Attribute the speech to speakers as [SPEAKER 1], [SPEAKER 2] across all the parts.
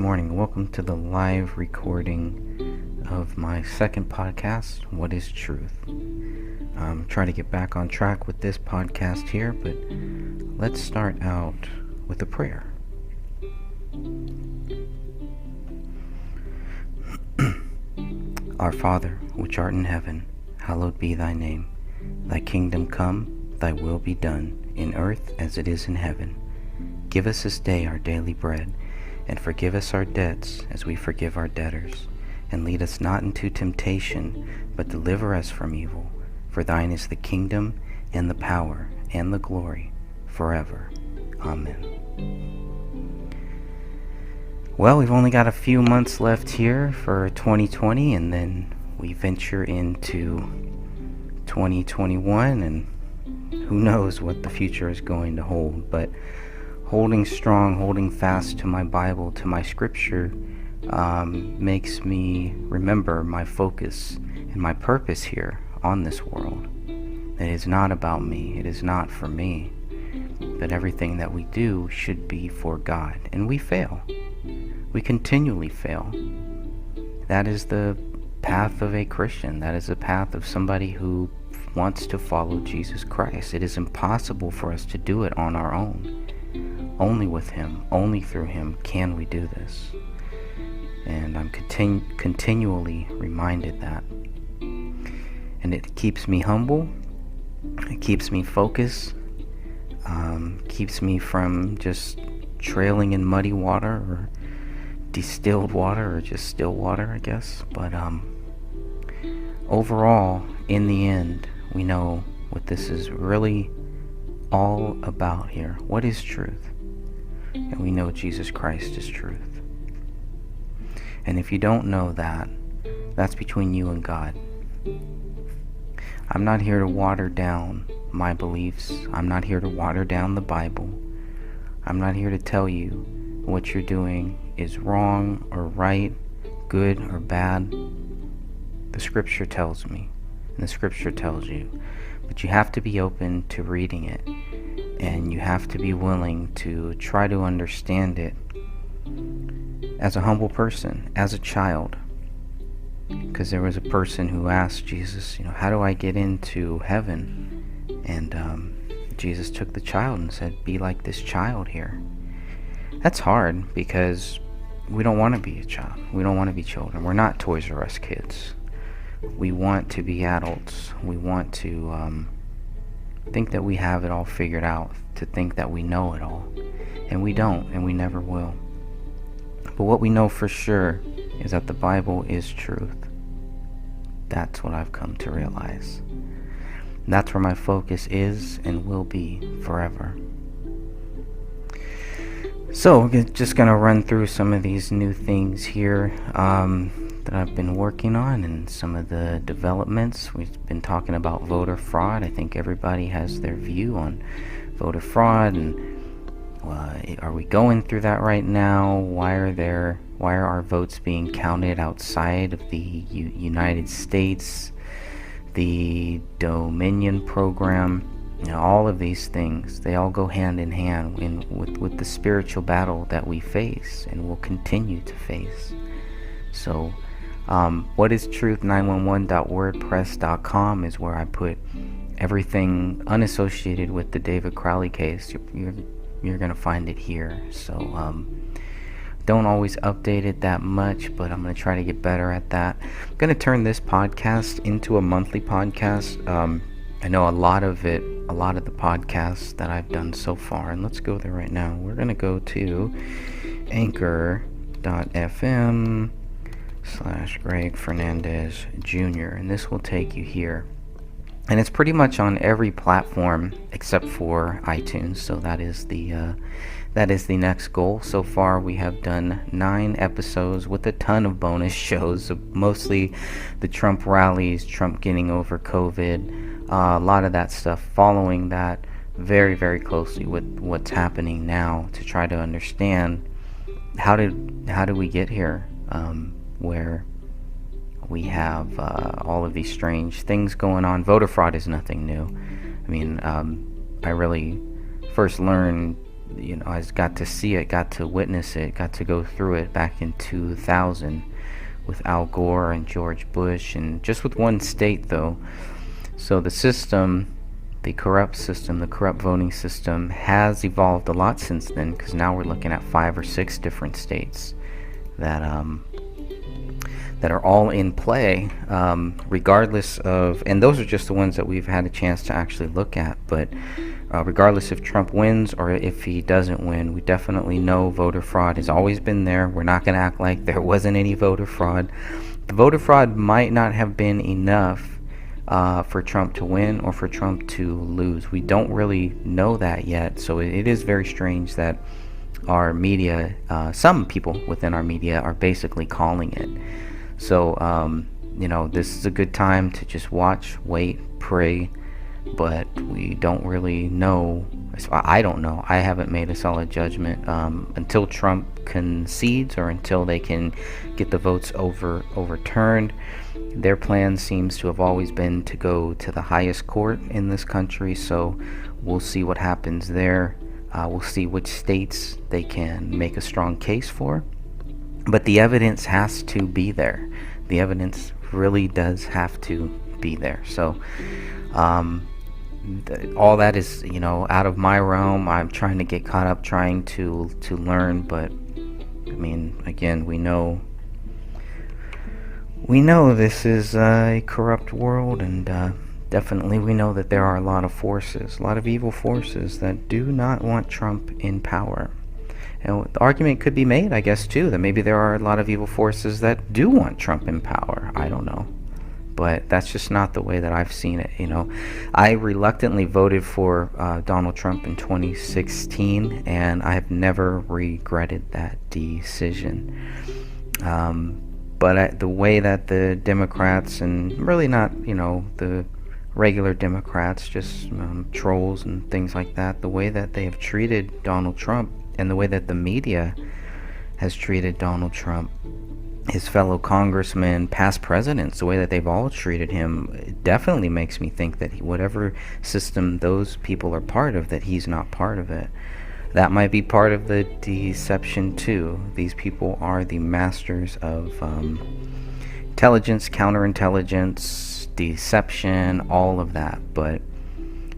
[SPEAKER 1] morning. Welcome to the live recording of my second podcast, What is Truth? I'm trying to get back on track with this podcast here, but let's start out with a prayer. Our Father, which art in heaven, hallowed be thy name. Thy kingdom come, thy will be done, in earth as it is in heaven. Give us this day our daily bread, and forgive us our debts as we forgive our debtors. And lead us not into temptation, but deliver us from evil. For thine is the kingdom, and the power, and the glory, forever. Amen. Well, we've only got a few months left here for 2020, and then we venture into 2021, and who knows what the future is going to hold. But holding strong, holding fast to my Bible, to my scripture, makes me remember my focus and my purpose here on this world. It is not about me. It is not for me. But everything that we do should be for God. And we fail. We continually fail. That is the path of a Christian. That is the path of somebody who wants to follow Jesus Christ. It is impossible for us to do it on our own. Only with Him, only through Him can we do this. And I'm continually reminded that. And it keeps me humble. It keeps me focused. Keeps me from just trailing in muddy water or distilled water or just still water, I guess. But overall, in the end, we know what this is really all about here. What is truth? And we know Jesus Christ is truth. And if you don't know that, that's between you and God. I'm not here to water down my beliefs. I'm not here to water down the Bible. I'm not here to tell you what you're doing is wrong or right, good or bad. The scripture tells me, and the scripture tells you. But you have to be open to reading it. And you have to be willing to try to understand it as a humble person, as a child. Because there was a person who asked Jesus, how do I get into heaven? And Jesus took the child and said, be like this child here. That's hard because we don't want to be a child. We don't want to be children. We're not Toys R Us kids. We want to be adults. We want to think that we have it all figured out, to think that we know it all. And we don't, and we never will. But what we know for sure is that the Bible is truth. That's what I've come to realize. And that's where my focus is and will be forever. So we're just going to run through some of these new things here that I've been working on and some of the developments. We've been talking about voter fraud. I think everybody has their view on voter fraud, and are we going through that right now? Why are our votes being counted outside of the United States? The Dominion program, all of these things, they all go hand in hand with the spiritual battle that we face and will continue to face. So what is truth 911.wordpress.com is where I put everything unassociated with the David Crowley case. You're going to find it here. So don't always update it that much, but I'm going to try to get better at that. I'm going to turn this podcast into a monthly podcast. I know a lot of the podcasts that I've done so far, and let's go there right now. We're going to go to anchor.fm/Greg Fernandez Jr. and this will take you here. And it's pretty much on every platform except for iTunes, so that is the next goal. So far we have done 9 episodes with a ton of bonus shows, mostly the Trump rallies, Trump getting over COVID, a lot of that stuff, following that very, very closely with what's happening now to try to understand how did we get here, where we have all of these strange things going on. Voter fraud is nothing new. I mean, I really first learned I got to see it, got to witness it, got to go through it back in 2000 with Al Gore and George Bush, and just with one state though. So the system, the corrupt system, the corrupt voting system has evolved a lot since then, because now we're looking at 5 or 6 different states that are all in play, regardless of, and those are just the ones that we've had a chance to actually look at, but regardless if Trump wins or if he doesn't win, we definitely know voter fraud has always been there. We're not going to act like there wasn't any voter fraud. The voter fraud might not have been enough for Trump to win or for Trump to lose. We don't really know that yet, so it is very strange that our media, some people within our media, are basically calling it. So, this is a good time to just watch, wait, pray, but we don't really know. I don't know. I haven't made a solid judgment until Trump concedes or until they can get the votes overturned. Their plan seems to have always been to go to the highest court in this country, so we'll see what happens there. We'll see which states they can make a strong case for. But the evidence has to be there. The evidence really does have to be there. So all that is, out of my realm. I'm trying to get caught up, trying to learn. But I mean, again, we know this is a corrupt world, and definitely we know that there are a lot of forces, a lot of evil forces that do not want Trump in power. And the argument could be made, I guess, too, that maybe there are a lot of evil forces that do want Trump in power. I don't know. But that's just not the way that I've seen it. I reluctantly voted for Donald Trump in 2016, and I have never regretted that decision. But the way that the Democrats, and really not, the regular Democrats, just trolls and things like that, the way that they have treated Donald Trump and the way that the media has treated Donald Trump, his fellow congressmen, past presidents, the way that they've all treated him, it definitely makes me think that whatever system those people are part of, that he's not part of it. That might be part of the deception too. These people are the masters of intelligence, counterintelligence, deception, all of that. But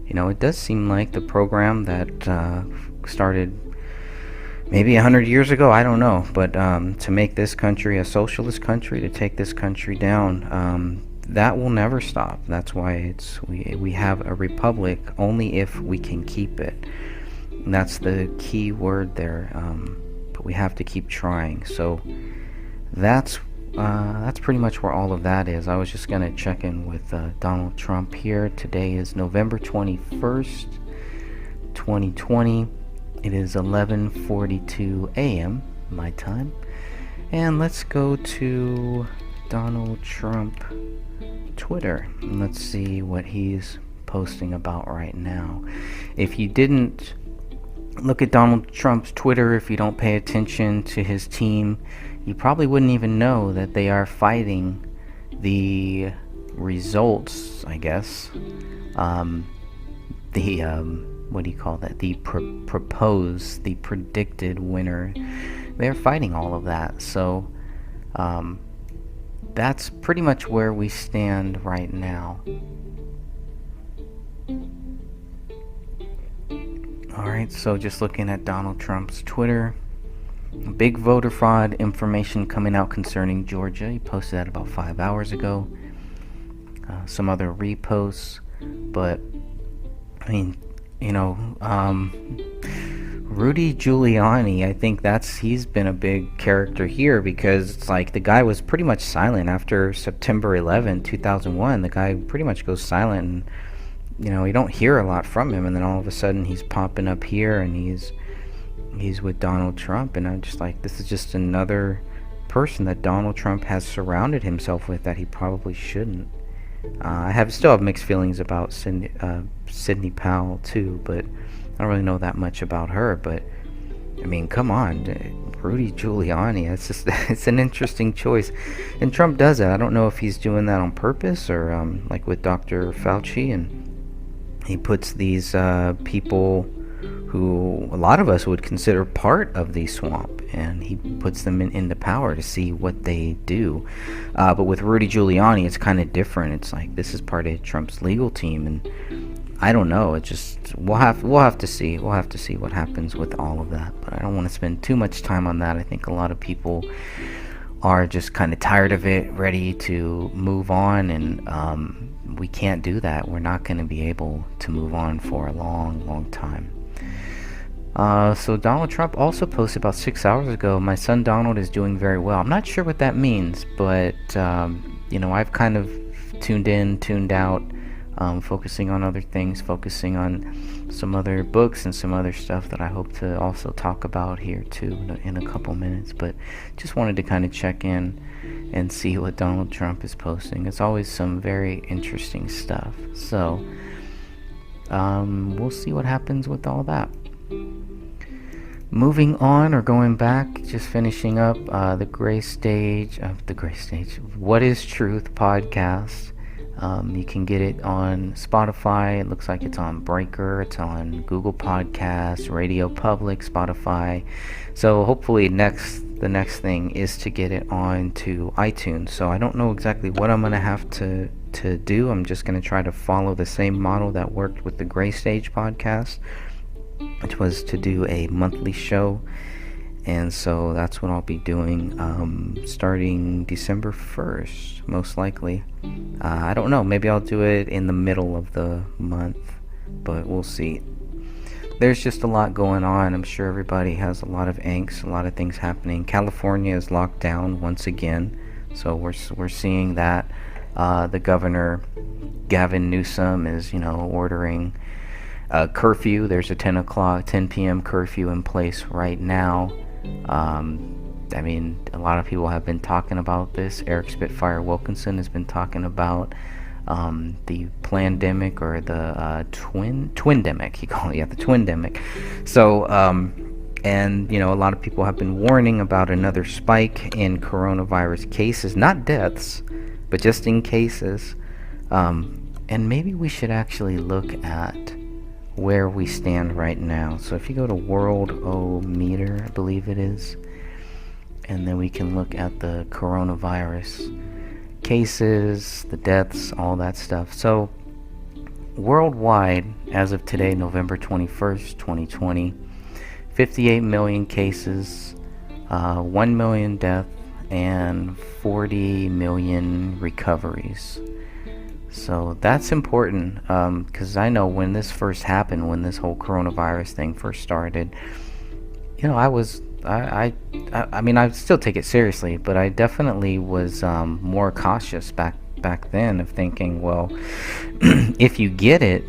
[SPEAKER 1] it does seem like the program that started maybe 100 years ago, I don't know, but to make this country a socialist country, to take this country down, that will never stop. That's why we have a republic only if we can keep it. And that's the key word there. But we have to keep trying. So that's pretty much where all of that is. I was just gonna check in with Donald Trump here. Today is November 21st, 2020. It is 11:42 a.m. my time. And let's go to Donald Trump Twitter. And let's see what he's posting about right now. If you didn't look at Donald Trump's Twitter, if you don't pay attention to his team, you probably wouldn't even know that they are fighting the results, I guess. What do you call that? The the predicted winner. They're fighting all of that. So that's pretty much where we stand right now. Alright, so just looking at Donald Trump's Twitter. Big voter fraud information coming out concerning Georgia. He posted that about 5 hours ago. Some other reposts. But, I mean, Rudy Giuliani, I think he's been a big character here, because it's like the guy was pretty much silent after September 11, 2001. The guy pretty much goes silent, and you don't hear a lot from him, and then all of a sudden he's popping up here and he's with Donald Trump, and I'm just like, this is just another person that Donald Trump has surrounded himself with that he probably shouldn't. I still have mixed feelings about Sidney Powell too, but I don't really know that much about her. But I mean, come on, Rudy Giuliani. It's an interesting choice, and Trump does that. I don't know if he's doing that on purpose or like with Dr. Fauci, and he puts these people who a lot of us would consider part of the swamp, and he puts them into power to see what they do. But with Rudy Giuliani, it's kind of different. It's like this is part of Trump's legal team, and I don't know. It just we'll have to see. We'll have to see what happens with all of that. But I don't want to spend too much time on that. I think a lot of people are just kind of tired of it, ready to move on, and we can't do that. We're not going to be able to move on for a long time. So Donald Trump also posted about 6 hours ago, my son Donald is doing very well. I'm not sure what that means, but I've kind of tuned out, focusing on other things, focusing on some other books and some other stuff that I hope to also talk about here too in a couple minutes. But just wanted to kind of check in and see what Donald Trump is posting. It's always some very interesting stuff. So we'll see what happens with all that. Moving on, or going back, just finishing up the Gray Stage, What is Truth podcast. You can get it on Spotify. It looks like it's on Breaker. It's on Google Podcasts, Radio Public, Spotify. So hopefully the next thing is to get it on to iTunes. So I don't know exactly what I'm going to have to do. I'm just going to try to follow the same model that worked with the Gray Stage podcast, which was to do a monthly show. And so that's what I'll be doing starting December 1st, most likely. I don't know, maybe I'll do it in the middle of the month, but we'll see. There's just a lot going on. I'm sure everybody has a lot of angst, a lot of things happening. California is locked down once again, so we're seeing that. The governor, Gavin Newsom, is ordering curfew. There's a 10 p.m. curfew in place right now. A lot of people have been talking about this. Eric Spitfire Wilkinson has been talking about the plandemic, or the twindemic, he called it, the twindemic. So, a lot of people have been warning about another spike in coronavirus cases, not deaths, but just in cases. And maybe we should actually look at where we stand right now. So if you go to Worldometer, I believe it is, and then we can look at the coronavirus cases, the deaths, all that stuff. So worldwide, as of today, November 21st, 2020, 58 million cases, 1 million deaths, and 40 million recoveries. So that's important, because I know when this first happened, when this whole coronavirus thing first started, I still take it seriously, but I definitely was more cautious back then, of thinking, well, if you get it,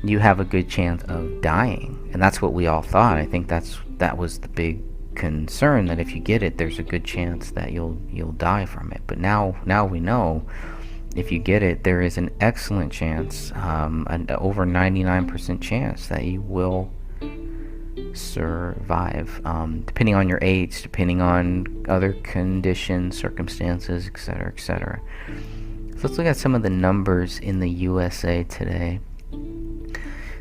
[SPEAKER 1] you have a good chance of dying, and that's what we all thought. I think that was the big concern, that if you get it, there's a good chance that you'll die from it. But now we know, if you get it, there is an excellent chance, an over 99% chance that you will survive, depending on your age, depending on other conditions, circumstances, etc., etc. So let's look at some of the numbers in the USA today.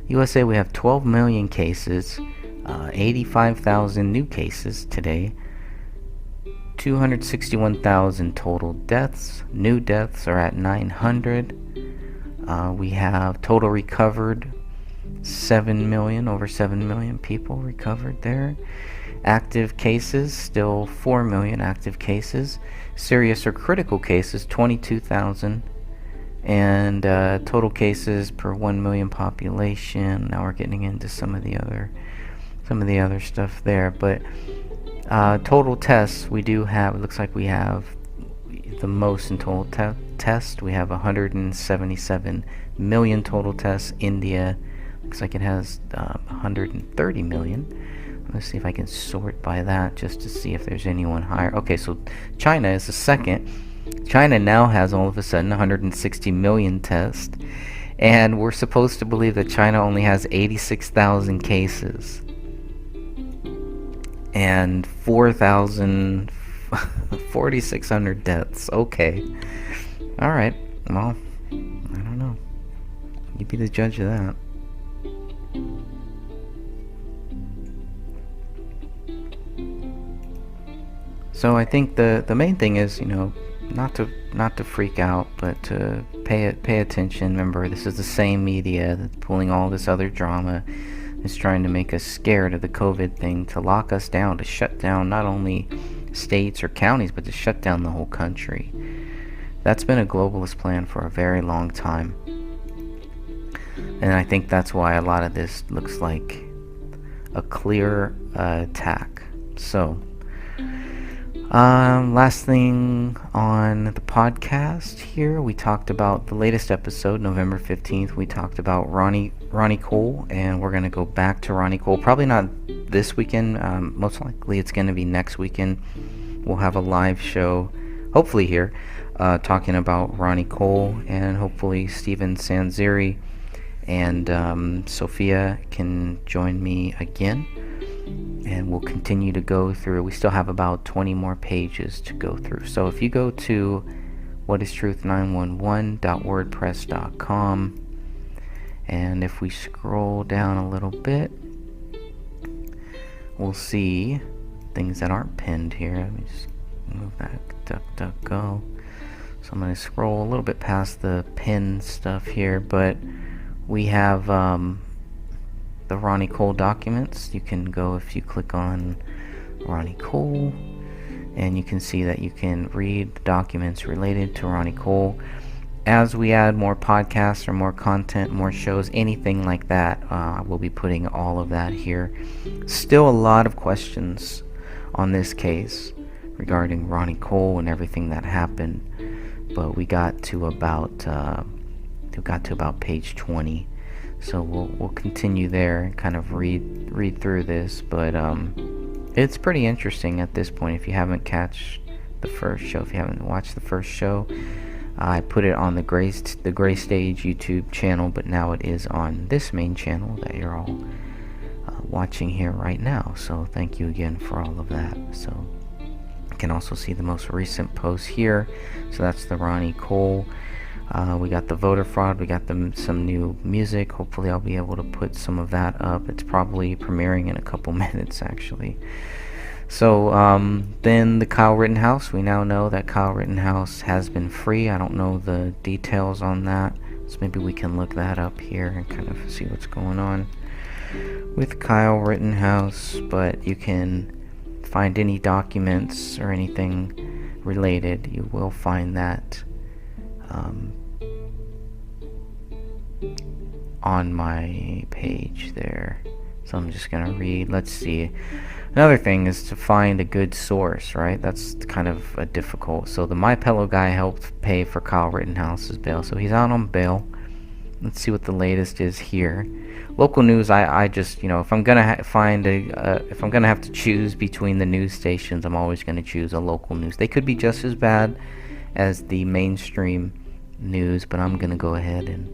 [SPEAKER 1] USA, we have 12 million cases, 85,000 new cases today, 261,000 total deaths. New deaths are at 900. We have total recovered, 7 million, over 7 million people recovered there. Active cases, still 4 million active cases. Serious or critical cases, 22,000. And total cases per 1 million population. Now we're getting into some of the other stuff there, but total tests, we do have, it looks like we have the most in total tests. We have 177 million total tests. India looks like it has 130 million. Let's see if I can sort by that, just to see if there's anyone higher. Okay, so China is the second. China now has, all of a sudden, 160 million tests, and we're supposed to believe that China only has 86,000 cases and 4,600 deaths. Okay. Alright. Well, I don't know. You be the judge of that. So I think the main thing is, not to freak out, but to pay attention. Remember, this is the same media that's pulling all this other drama, is trying to make us scared of the COVID thing, to lock us down, to shut down not only states or counties, but to shut down the whole country. That's been a globalist plan for a very long time. And I think that's why a lot of this looks like a clear attack. So, last thing on the podcast here, we talked about the latest episode, November 15th. We talked about Ronnie Cole, and we're going to go back to Ronnie Cole. Probably not this weekend. Most likely it's going to be next weekend. We'll have a live show, hopefully here, talking about Ronnie Cole, and hopefully Steven Sanzeri and Sophia can join me again. And we'll continue to go through. We still have about 20 more pages to go through. So if you go to whatistruth911.wordpress.com, and if we scroll down a little bit, we'll see things that aren't pinned here. Let me just move back, DuckDuckGo. So I'm going to scroll a little bit past the pinned stuff here, but we have the Ronnie Cole documents. You can go, if you click on Ronnie Cole, and you can see that you can read the documents related to Ronnie Cole. As we add more podcasts or more content, more shows, anything like that, we'll be putting all of that here. Still a lot of questions on this case regarding Ronnie Cole and everything that happened, but we got to about page 20. So we'll continue there and kind of read through this, but it's pretty interesting at this point. If you haven't catched the first show, if you haven't watched the first show, I put it on the Gray Stage YouTube channel, but now it is on this main channel that you're all watching here right now. So thank you again for all of that. So you can also see the most recent post here. So that's the Ronnie Cole. We got the voter fraud, we got some new music. Hopefully I'll be able to put some of that up. It's probably premiering in a couple minutes, actually. So then the Kyle Rittenhouse, we now know that Kyle Rittenhouse has been free. I don't know the details on that, so maybe we can look that up here and kind of see what's going on with Kyle Rittenhouse. But you can find any documents or anything related, you will find that on my page there. So I'm just gonna read. Let's see. Another thing is to find a good source, right? That's kind of a difficult. So the MyPillow guy helped pay for Kyle Rittenhouse's bail, so he's out on bail. Let's see what the latest is here. Local news. I just, if I'm gonna if I'm gonna have to choose between the news stations, I'm always gonna choose a local news. They could be just as bad as the mainstream news, but I'm gonna go ahead and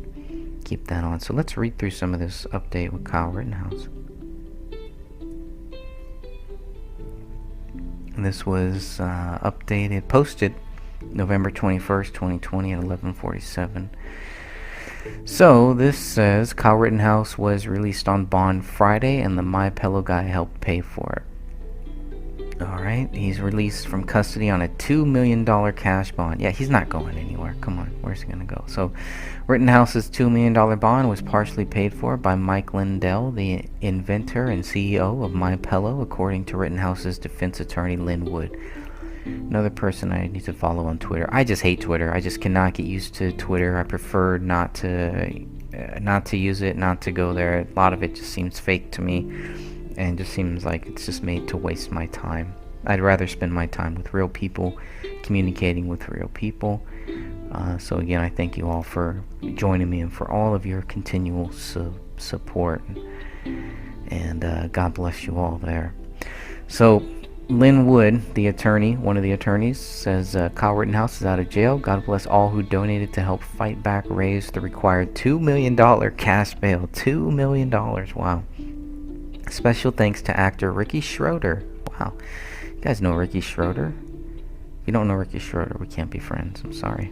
[SPEAKER 1] keep that on. So let's read through some of this update with Kyle Rittenhouse. And this was posted November 21st, 2020 at 11:47. So this says Kyle Rittenhouse was released on bond Friday, and the MyPillow guy helped pay for it. Alright, he's released from custody on a $2 million cash bond. Yeah, he's not going anywhere. Come on, where's he gonna go? So, Rittenhouse's $2 million bond was partially paid for by Mike Lindell, the inventor and CEO of MyPillow, according to Rittenhouse's defense attorney, Lynn Wood. Another person I need to follow on Twitter. I just hate Twitter. I just cannot get used to Twitter. I prefer not to use it, not to go there. A lot of it just seems fake to me, and just seems like it's just made to waste my time. I'd rather spend my time with real people, communicating with real people. So again, I thank you all for joining me and for all of your continual support. And God bless you all there. So Lynn Wood, the attorney, one of the attorneys, says Kyle Rittenhouse is out of jail. God bless all who donated to help fight back, raise the required $2 million cash bail. $2 million. Wow. Special thanks to actor Ricky Schroeder. Wow. You guys know Ricky Schroeder? If you don't know Ricky Schroeder, we can't be friends. I'm sorry.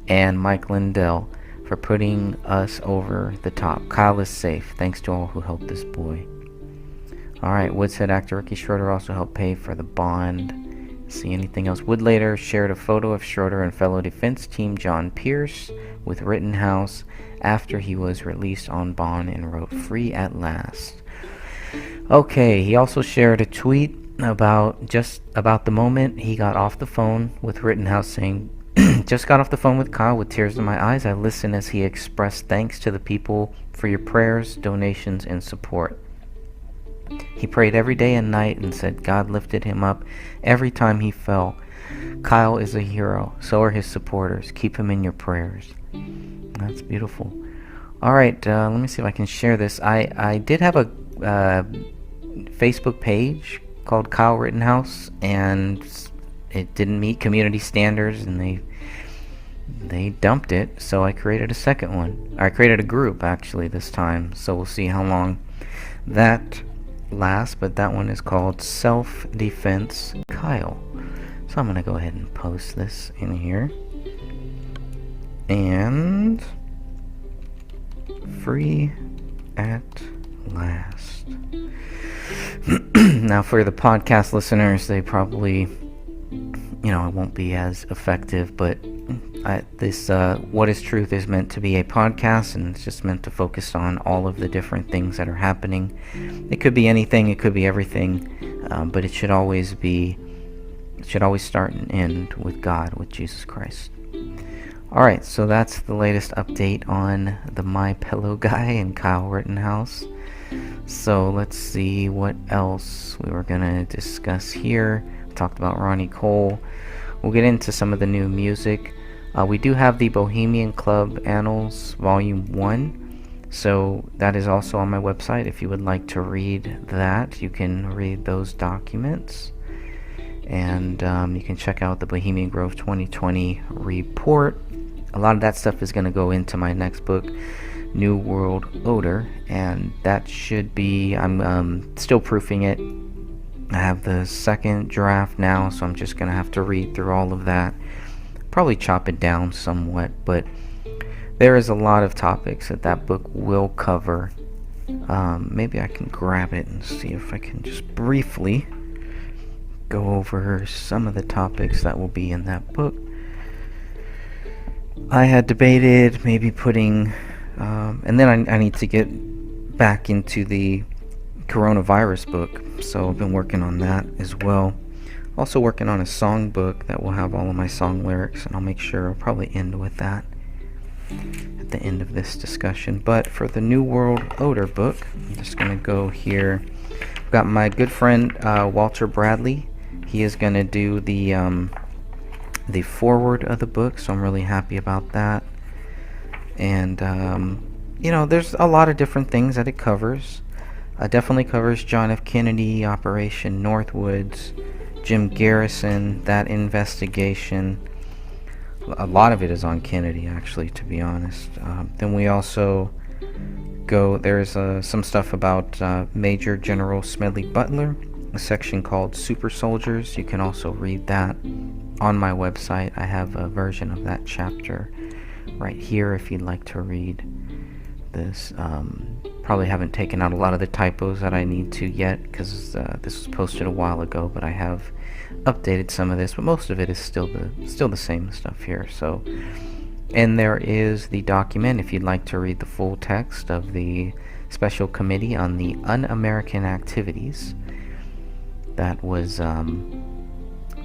[SPEAKER 1] And Mike Lindell for putting us over the top. Kyle is safe. Thanks to all who helped this boy. Alright, Wood said actor Ricky Schroeder also helped pay for the bond
[SPEAKER 2] See anything else. Wood later shared a photo of Schroeder and fellow defense team John Pierce with Rittenhouse after he was released on bond and wrote, "Free at last." Okay, he also shared a tweet about the moment he got off the phone with Rittenhouse, saying, "Just got off the phone with Kyle with tears in my eyes. I listened as he expressed thanks to the people for your prayers, donations, and support. He prayed every day and night and said God lifted him up every time he fell. Kyle is a hero. So are his supporters. Keep him in your prayers." That's beautiful. All right, let me see if I can share this. I did have a Facebook page called Kyle Rittenhouse, and it didn't meet community standards, and they dumped it. So I created a second one. I created a group actually this time. So we'll see how long that lasts. But that one is called Self Defense Kyle. So I'm gonna go ahead and post this in here. And free at last. Now for the podcast listeners, they probably, it won't be as effective, but this What is Truth is meant to be a podcast, and it's just meant to focus on all of the different things that are happening. It could be anything, it could be everything, but it should always start and end with God, with Jesus Christ. Alright, so that's the latest update on the My Pillow guy and Kyle Rittenhouse. So let's see what else we were going to discuss here. We talked about Ronnie Cole. We'll get into some of the new music. We do have the Bohemian Club Annals Volume 1. So that is also on my website. If you would like to read that, you can read those documents. And you can check out the Bohemian Grove 2020 report. A lot of that stuff is going to go into my next book, New World Order, and that should be, I'm still proofing it. I have the second draft now, so I'm just going to have to read through all of that. Probably chop it down somewhat, but there is a lot of topics that book will cover. Maybe I can grab it and see if I can just briefly go over some of the topics that will be in that book. I had debated maybe putting, and then I need to get back into the coronavirus book, so I've been working on that as well. Also working on a song book that will have all of my song lyrics, and I'll make sure I'll probably end with that at the end of this discussion. But for the New World Order book, I'm just going to go here. I've got my good friend Walter Bradley. He is going to do the foreword of the book, so I'm really happy about that. And there's a lot of different things that it covers. Definitely covers John F. Kennedy, Operation Northwoods, Jim Garrison, that investigation. A lot of it is on Kennedy, actually, to be honest. Then we also there's some stuff about Major General Smedley Butler, a section called Super Soldiers. You can also read that on my website. I have a version of that chapter right here if you'd like to read this. Probably haven't taken out a lot of the typos that I need to yet, because this was posted a while ago, but I have updated some of this, but most of it is still the same stuff here. So, and there is the document if you'd like to read the full text of the Special Committee on the Un-American Activities that was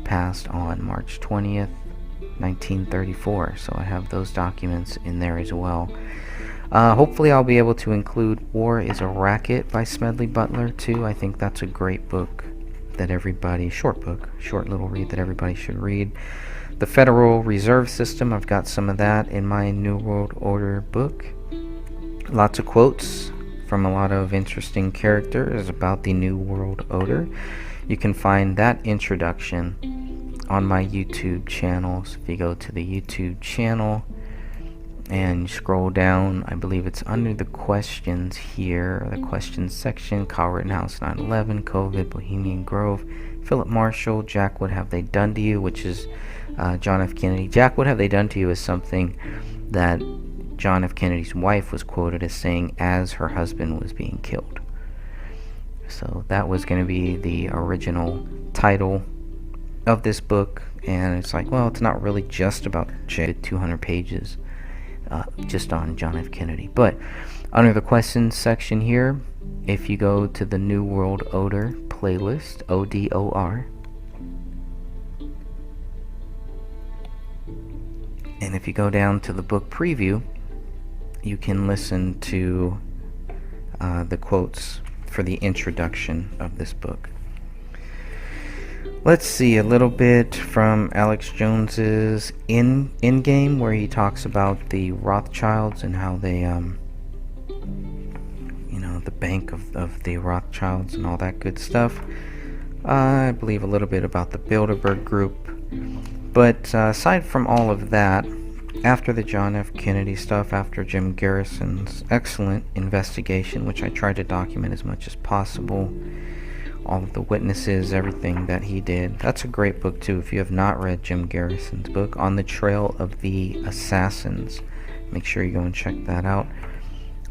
[SPEAKER 2] passed on March 20th, 1934. So I have those documents in there as well. Hopefully I'll be able to include War is a Racket by Smedley Butler too. I think that's a great book that short little read that everybody should read. The Federal Reserve System, I've got some of that in my New World Order book. Lots of quotes from a lot of interesting characters about the New World Order. You can find that introduction on my YouTube channel. So if you go to the YouTube channel and scroll down, I believe it's under the questions here, the questions section, Kyle Rittenhouse, 9/11, COVID, Bohemian Grove, Philip Marshall, Jack, what have they done to you, which is John F. Kennedy. Jack, what have they done to you is something that John F. Kennedy's wife was quoted as saying as her husband was being killed. So that was going to be the original title of this book, and it's like, well, it's not really just about 200 pages just on John F. Kennedy. But under the questions section here, if you go to the New World Odor playlist, ODOR, and if you go down to the book preview, you can listen to the quotes for the introduction of this book. Let's see a little bit from Alex Jones's Endgame, where he talks about the Rothschilds and how they, the bank of the Rothschilds and all that good stuff. I believe a little bit about the Bilderberg Group. But aside from all of that, after the John F. Kennedy stuff, after Jim Garrison's excellent investigation, which I tried to document as much as possible, all of the witnesses, everything that he did. That's a great book too. If you have not read Jim Garrison's book, On the Trail of the Assassins, make sure you go and check that out.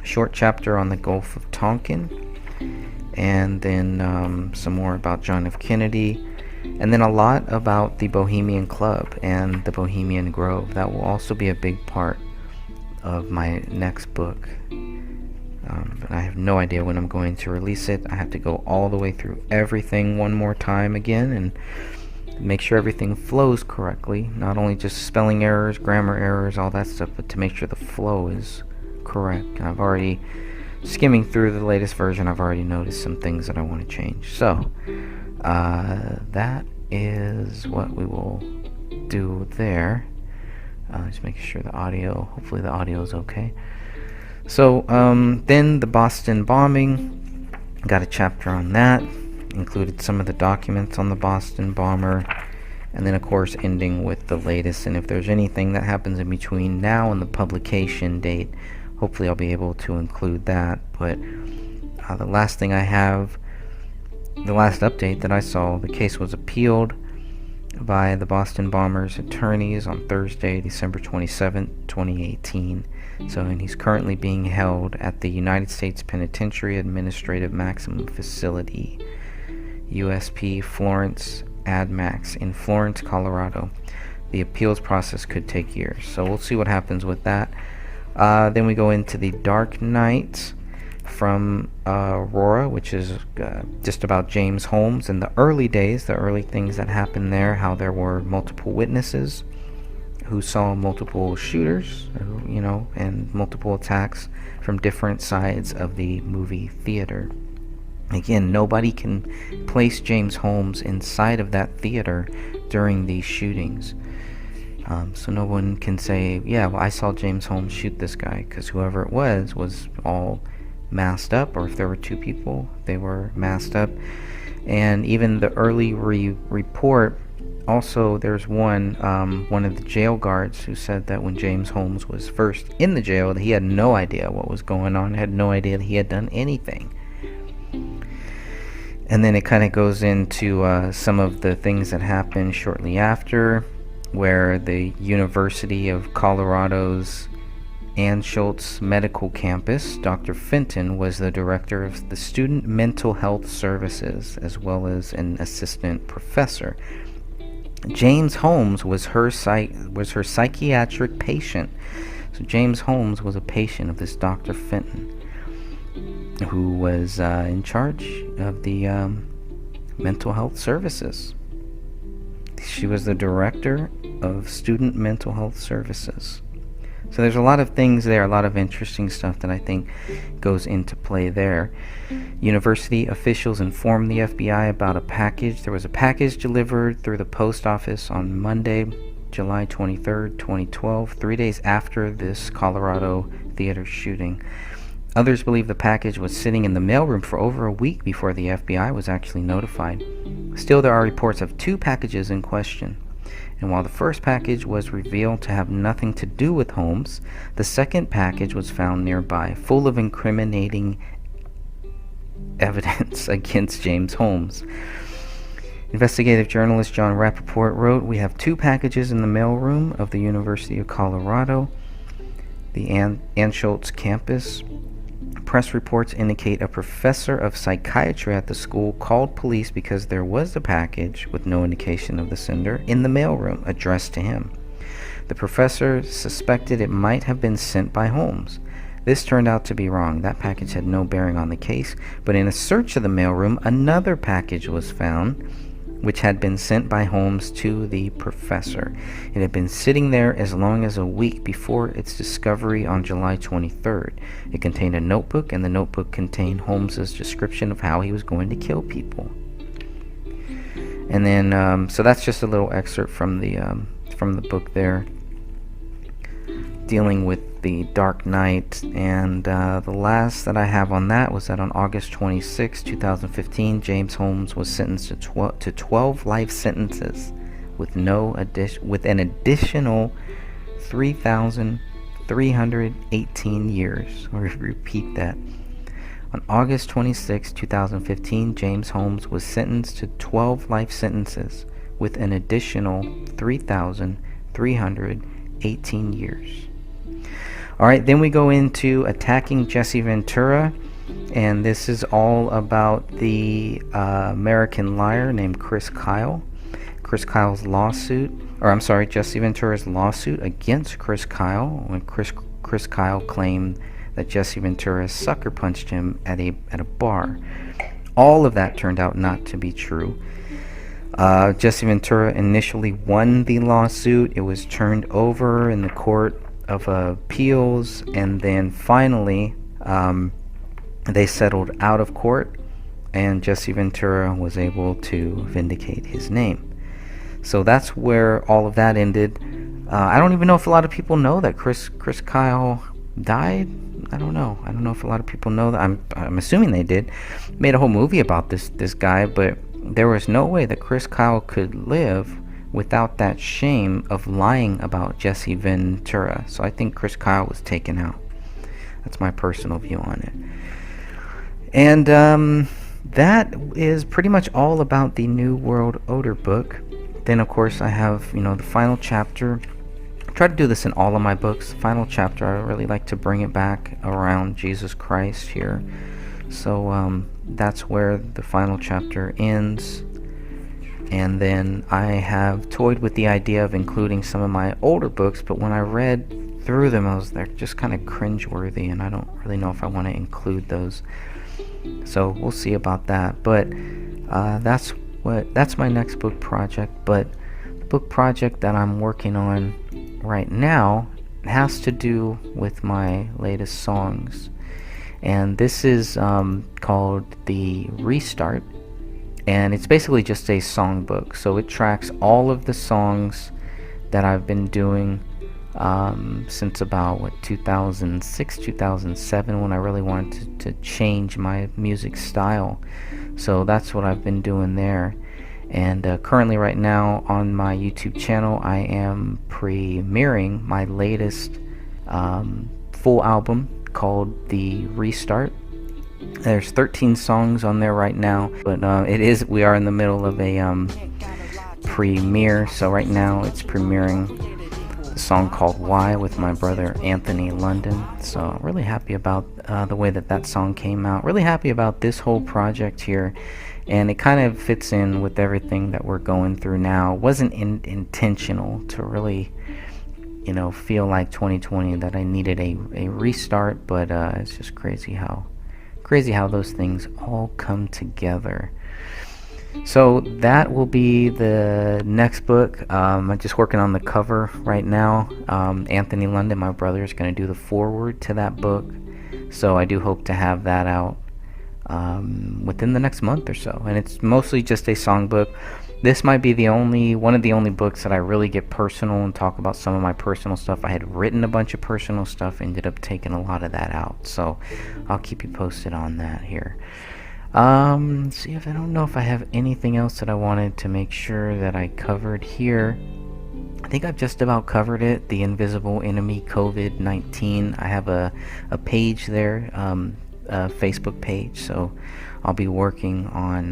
[SPEAKER 2] A short chapter on the Gulf of Tonkin, and then some more about John F. Kennedy, and then a lot about the Bohemian Club and the Bohemian Grove. That will also be a big part of my next book. But I have no idea when I'm going to release it. I have to go all the way through everything one more time again and make sure everything flows correctly. Not only just spelling errors, grammar errors, all that stuff, but to make sure the flow is correct. And I've already, skimming through the latest version, I've already noticed some things that I want to change. So, that is what we will do there. Just making sure the audio, hopefully the audio is okay. So, then the Boston bombing, got a chapter on that, included some of the documents on the Boston bomber, and then of course ending with the latest, and if there's anything that happens in between now and the publication date, hopefully I'll be able to include that. But the last thing I have, the last update that I saw, the case was appealed by the Boston bombers' attorneys on Thursday, December 27th, 2018. So, and he's currently being held at the United States Penitentiary Administrative Maximum Facility, USP Florence AdMax, in Florence, Colorado. The appeals process could take years, so we'll see what happens with that. Then we go into the Dark Knight from Aurora, which is just about James Holmes in the early days, the early things that happened there, how there were multiple witnesses who saw multiple shooters, and multiple attacks from different sides of the movie theater. Again, nobody can place James Holmes inside of that theater during these shootings. So no one can say, yeah, well, I saw James Holmes shoot this guy, because whoever it was all masked up, or if there were two people, they were masked up. And even the early report, also there's one of the jail guards who said that when James Holmes was first in the jail, that he had no idea what was going on, had no idea that he had done anything. And then it kind of goes into some of the things that happened shortly after, where the University of Colorado's Anschutz Medical Campus, Dr. Fenton was the director of the Student Mental Health Services, as well as an assistant professor. James Holmes was her psychiatric patient. So James Holmes was a patient of this Dr. Fenton, who was in charge of the mental health services. She was the director of Student Mental Health Services. So there's a lot of things there, a lot of interesting stuff that I think goes into play there. University officials informed the FBI about a package. There was a package delivered through the post office on Monday, July 23rd, 2012, 3 days after this Colorado theater shooting. Others believe the package was sitting in the mailroom for over a week before the FBI was actually notified. Still, there are reports of two packages in question. And while the first package was revealed to have nothing to do with Holmes, the second package was found nearby, full of incriminating evidence against James Holmes. Investigative journalist John Rappaport wrote, "We have two packages in the mailroom of the University of Colorado, the Anschutz campus. Press reports indicate a professor of psychiatry at the school called police because there was a package with no indication of the sender in the mailroom addressed to him. The professor suspected it might have been sent by Holmes. This turned out to be wrong. That package had no bearing on the case, but in a search of the mailroom, another package was found, which had been sent by Holmes to the professor. It had been sitting there as long as a week before its discovery on July 23rd. It contained a notebook, and the notebook contained Holmes's description of how he was going to kill people. And then, so that's just a little excerpt from the book there, dealing with the Dark Knight. And the last that I have on that was that on August 26, 2015, James Holmes was sentenced to 12 life sentences with an additional 3,318 years. I'll repeat that. On August 26, 2015, James Holmes was sentenced to 12 life sentences with an additional 3,318 years. Alright, then we go into Attacking Jesse Ventura, and this is all about the American liar named Chris Kyle. Jesse Ventura's lawsuit against Chris Kyle, when Chris Kyle claimed that Jesse Ventura sucker punched him at a bar. All of that turned out not to be true. Jesse Ventura initially won the lawsuit. It was turned over in the Court of Appeals, and then finally they settled out of court, and Jesse Ventura was able to vindicate his name. So that's where all of that ended. I don't even know if a lot of people know that Chris Kyle died. I don't know if a lot of people know that. I'm assuming they did. Made a whole movie about this guy, but there was no way that Chris Kyle could live without that shame of lying about Jesse Ventura. So I think Chris Kyle was taken out. That's my personal view on it. And that is pretty much all about the New World Order book. Then of course I have, the final chapter. I try to do this in all of my books. The final chapter, I really like to bring it back around Jesus Christ here. So that's where the final chapter ends. And then I have toyed with the idea of including some of my older books, but when I read through them, they're just kind of cringeworthy, and I don't really know if I want to include those. So we'll see about that. But that's my next book project. But the book project that I'm working on right now has to do with my latest songs, and this is called The Restart. And it's basically just a songbook, so it tracks all of the songs that I've been doing since about 2006, 2007, when I really wanted to change my music style. So that's what I've been doing there. And currently right now on my YouTube channel, I am premiering my latest full album called The Restart. There's 13 songs on there right now, but we are in the middle of a premiere. So right now it's premiering the song called Why with my brother Anthony London. So I'm really happy about the way that song came out. Really happy about this whole project here, and it kind of fits in with everything that we're going through now. It wasn't intentional to really feel like 2020 that I needed a restart, but it's just crazy how those things all come together. So that will be the next book. I'm just working on the cover right now. Anthony London, my brother, is going to do the foreword to that book. So I do hope to have that out within the next month or so. And it's mostly just a songbook. This might be one of the only books that I really get personal and talk about some of my personal stuff. I had written a bunch of personal stuff, ended up taking a lot of that out. So I'll keep you posted on that here. See if I don't know if I have anything else that I wanted to make sure that I covered here. I think I've just about covered it. The Invisible Enemy COVID-19. I have a page there, a Facebook page, so I'll be working on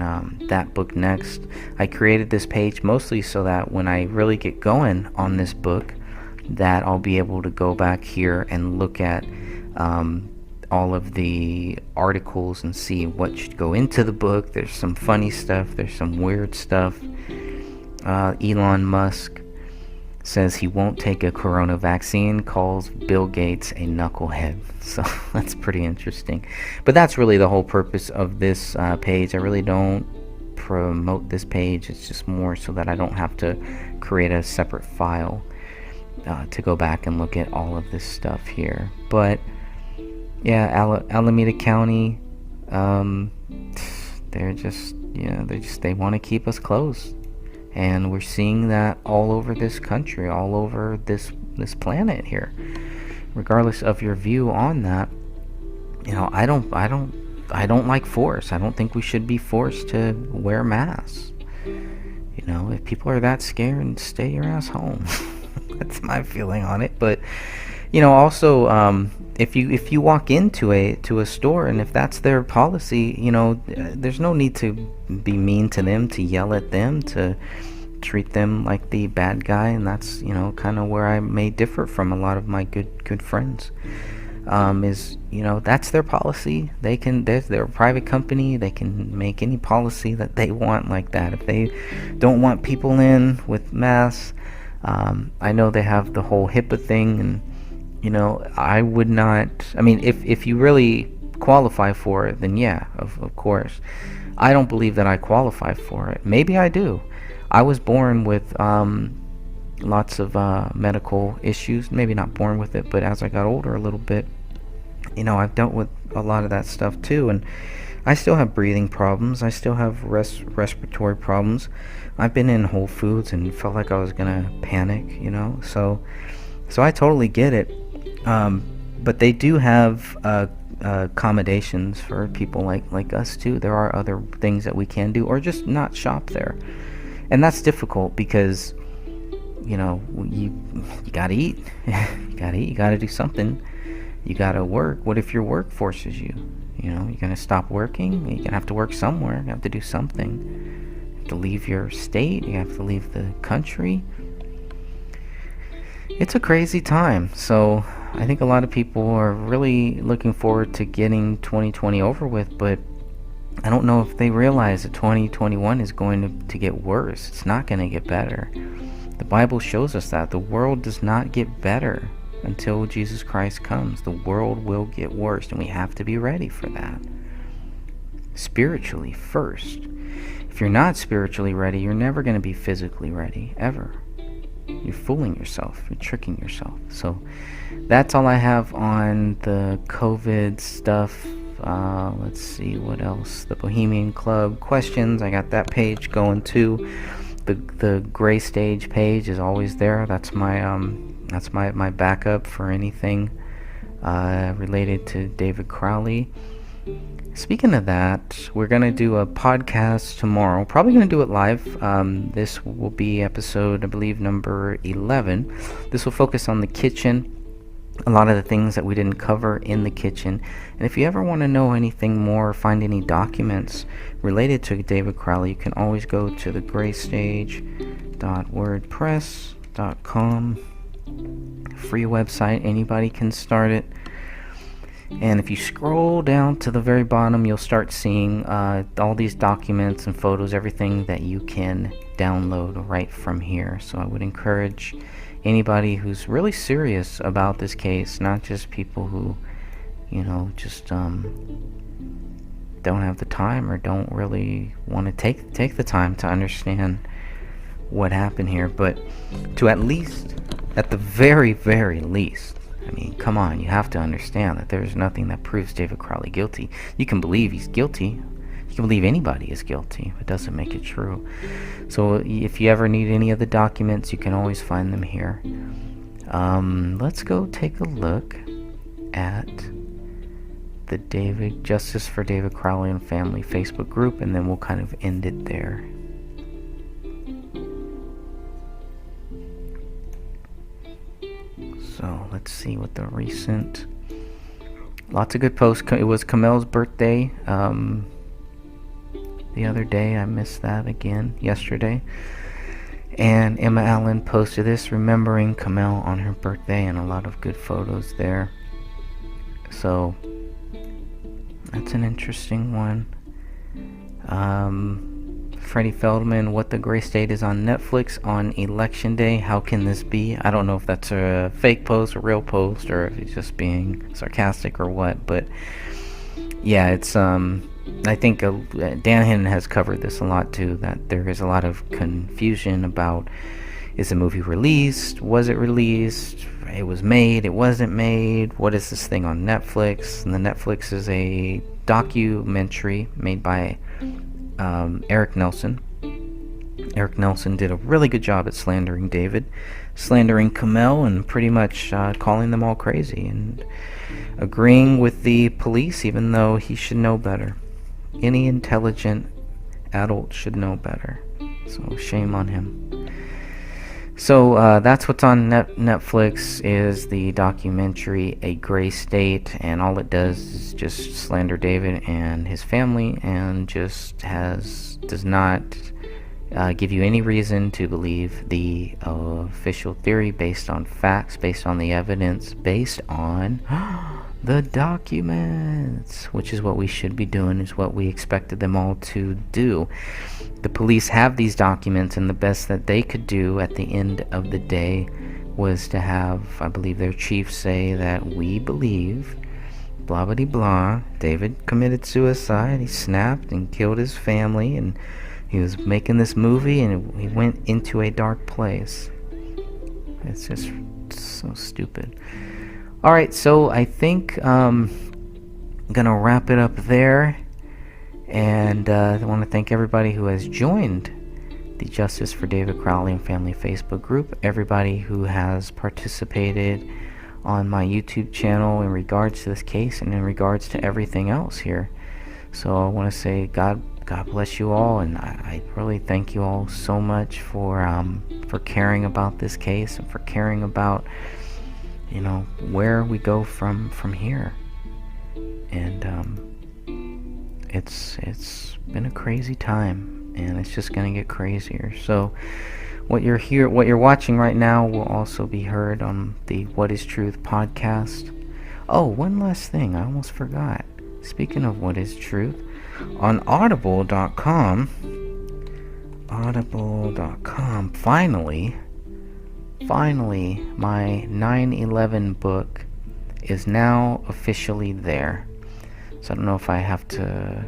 [SPEAKER 2] that book next. I created this page mostly so that when I really get going on this book, that I'll be able to go back here and look at
[SPEAKER 1] all of the articles and see what should go into the book. There's some funny stuff, there's some weird stuff. Elon Musk says he won't take a corona vaccine, calls Bill Gates a knucklehead. So that's pretty interesting. But that's really the whole purpose of this page. I really don't promote this page. It's just more so that I don't have to create a separate file to go back and look at all of this stuff here. But yeah, Alameda County, they want to keep us closed. And we're seeing that all over this country, all over this planet here. Regardless of your view on that, I don't like force. I don't think we should be forced to wear masks. If people are that scared, stay your ass home. That's my feeling on it. But also, if you walk into a store and if that's their policy, there's no need to be mean to them, to yell at them, to treat them like the bad guy. And that's kind of where I may differ from a lot of my good friends. That's their policy. They're a private company. They can make any policy that they want like that. If they don't want people in with masks, I know they have the whole HIPAA thing, and I would not. I mean, if you really qualify for it, then yeah, of course. I don't believe that I qualify for it. Maybe I do. I was born with lots of medical issues. Maybe not born with it, but as I got older a little bit, I've dealt with a lot of that stuff too, and I still have breathing problems. I still have respiratory problems. I've been in Whole Foods and felt like I was gonna panic, So I totally get it. But they do have accommodations for people like us too. There are other things that we can do, or just not shop there, and that's difficult because you gotta eat. You gotta do something. You gotta work. What if your work forces you? You're gonna stop working. You're gonna have to work somewhere. You have to do something. You have to leave your state. You have to leave the country. It's a crazy time. So I think a lot of people are really looking forward to getting 2020 over with, but I don't know if they realize that 2021 is going to get worse. It's not going to get better. The Bible shows us that the world does not get better until Jesus Christ comes. The world will get worse, and we have to be ready for that. Spiritually first. If you're not spiritually ready, you're never going to be physically ready, ever. You're fooling yourself. You're tricking yourself. So that's all I have on the COVID stuff. Let's see what else. The Bohemian Club questions. I got that page going too. The Gray Stage page is always there. That's my backup for anything related to David Crowley. Speaking of that, we're going to do a podcast tomorrow. Probably going to do it live. This will be episode, I believe, number 11. This will focus on the kitchen, a lot of the things that we didn't cover in the kitchen. And if you ever want to know anything more, or find any documents related to David Crowley, you can always go to the graystage.wordpress.com. Free website. Anybody can start it. And if you scroll down to the very bottom, you'll start seeing all these documents and photos, everything that you can download right from here. So I would encourage anybody who's really serious about this case, not just people who, just don't have the time or don't really want to take the time to understand what happened here, but to at the very, very least, I mean, come on, you have to understand that there's nothing that proves David Crowley guilty. You can believe he's guilty. You can believe anybody is guilty. It doesn't make it true. So if you ever need any of the documents, you can always find them here. Let's go take a look at the Justice for David Crowley and Family Facebook group, and then we'll kind of end it there. So let's see what the recent, lots of good posts. It was Kamel's birthday the other day. I missed that again yesterday. And Emma Allen posted this, remembering Kamel on her birthday, and a lot of good photos there. So That's an interesting one. Freddie Feldman, What the Gray State is on Netflix on Election Day. How can this be? I don't know if that's a fake post, a real post, or if he's just being sarcastic or what. But yeah, it's I think Dan Hinton has covered this a lot too. That there is a lot of confusion about, is the movie released? Was it released? It was made. It wasn't made. What is this thing on Netflix? And the Netflix is a documentary made by Eric Nelson. Eric Nelson did a really good job at slandering David, slandering Kamel, and pretty much calling them all crazy and agreeing with the police, even though he should know better. Any intelligent adult should know better. So shame on him. So that's what's on Netflix, is the documentary A Gray State, and all it does is just slander David and his family, and just does not give you any reason to believe the official theory based on facts, based on the evidence, based on the documents, which is what we should be doing, is what we expected them all to do. The police have these documents, and the best that they could do at the end of the day was to have, I believe, their chief say that we believe, blah blah blah, David committed suicide, he snapped and killed his family, and he was making this movie, and he went into a dark place. It's just so stupid. Alright, so I think I'm gonna wrap it up there. And I want to thank everybody who has joined the Justice for David Crowley and Family Facebook group, everybody who has participated on my YouTube channel in regards to this case and in regards to everything else here. So I want to say God bless you all, and I really thank you all so much for caring about this case and for caring about, you know, where we go from here. And it's been a crazy time, and it's just gonna get crazier. So what you're watching right now will also be heard on the What is Truth podcast. Oh, one last thing, I almost forgot. Speaking of What is Truth, on audible.com, finally my 9/11 book is now officially there. So I don't know if I have to,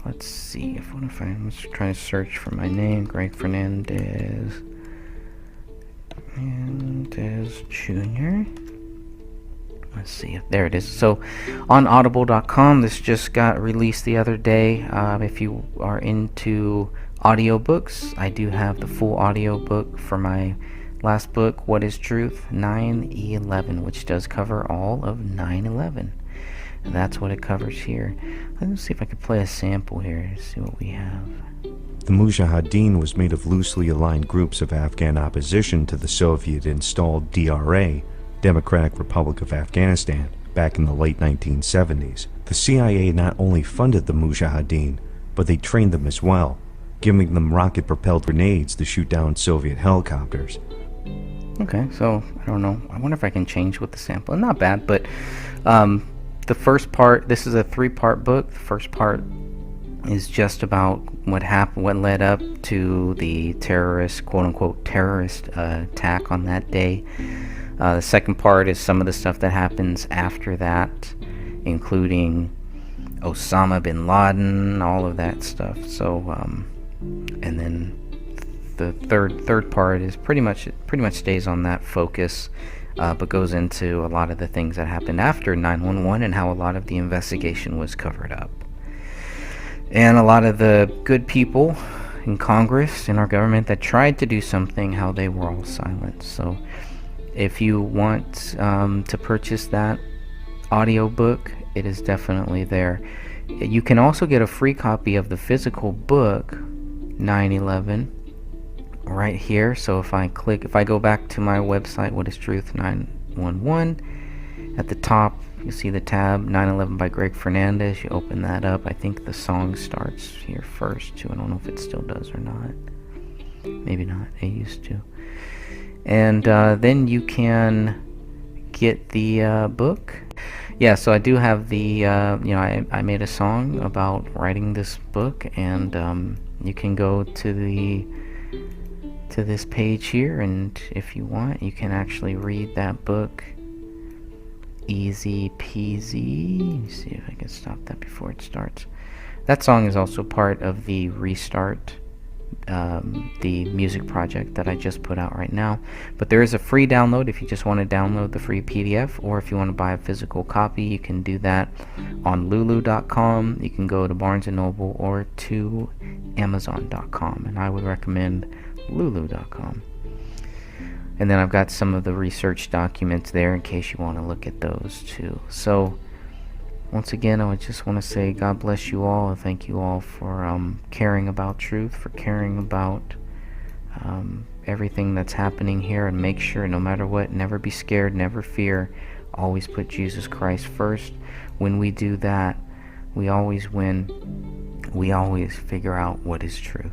[SPEAKER 1] let's see, I'm just trying to search for my name, Greg Fernandez Jr. Let's see, there it is. So on audible.com, this just got released the other day. If you are into audiobooks, I do have the full audiobook for my last book, What is Truth? 9/11, which does cover all of 9/11. And that's what it covers here. Let's see if I can play a sample here, see what we have.
[SPEAKER 3] The Mujahideen was made of loosely aligned groups of Afghan opposition to the Soviet-installed DRA, Democratic Republic of Afghanistan, back in the late 1970s. The CIA not only funded the Mujahideen, but they trained them as well, giving them rocket-propelled grenades to shoot down Soviet helicopters.
[SPEAKER 1] Okay, so I don't know. I wonder if I can change with the sample. Not bad, but the first part, this is a 3-part book. The first part is just about what happened, what led up to the terrorist, quote-unquote terrorist attack on that day. The second part is some of the stuff that happens after that, including Osama bin Laden, all of that stuff. So, and then the third part is pretty much stays on that focus, but goes into a lot of the things that happened after 9/11 and how a lot of the investigation was covered up. And a lot of the good people in Congress, in our government, that tried to do something, how they were all silent. So if you want to purchase that audiobook, it is definitely there. You can also get a free copy of the physical book, 9/11, right here. So if I go back to my website, What is Truth 911, at the top you see the tab 9/11 by Greg Fernandez. You open that up. I think the song starts here first too. I don't know if it still does or not. Maybe not. It used to. And then you can get the book.
[SPEAKER 2] Yeah, so I do have the, I made a song about writing this book, and you can go to this page here, and if you want, you can actually read that book. Easy peasy. Let me see if I can stop that before it starts. That song is also part of the Restart, the music project that I just put out right now. But there is a free download if you just want to download the free PDF, or if you want to buy a physical copy, you can do that on lulu.com. You can go to Barnes & Noble or to amazon.com, and I would recommend lulu.com. And then I've got some of the research documents there in case you want to look at those too. So once again, I would just want to say God bless you all, and thank you all for caring about truth, for caring about everything that's happening here, and make sure no matter what, never be scared, never fear, always put Jesus Christ first. When we do that, we always win. We always figure out what is truth.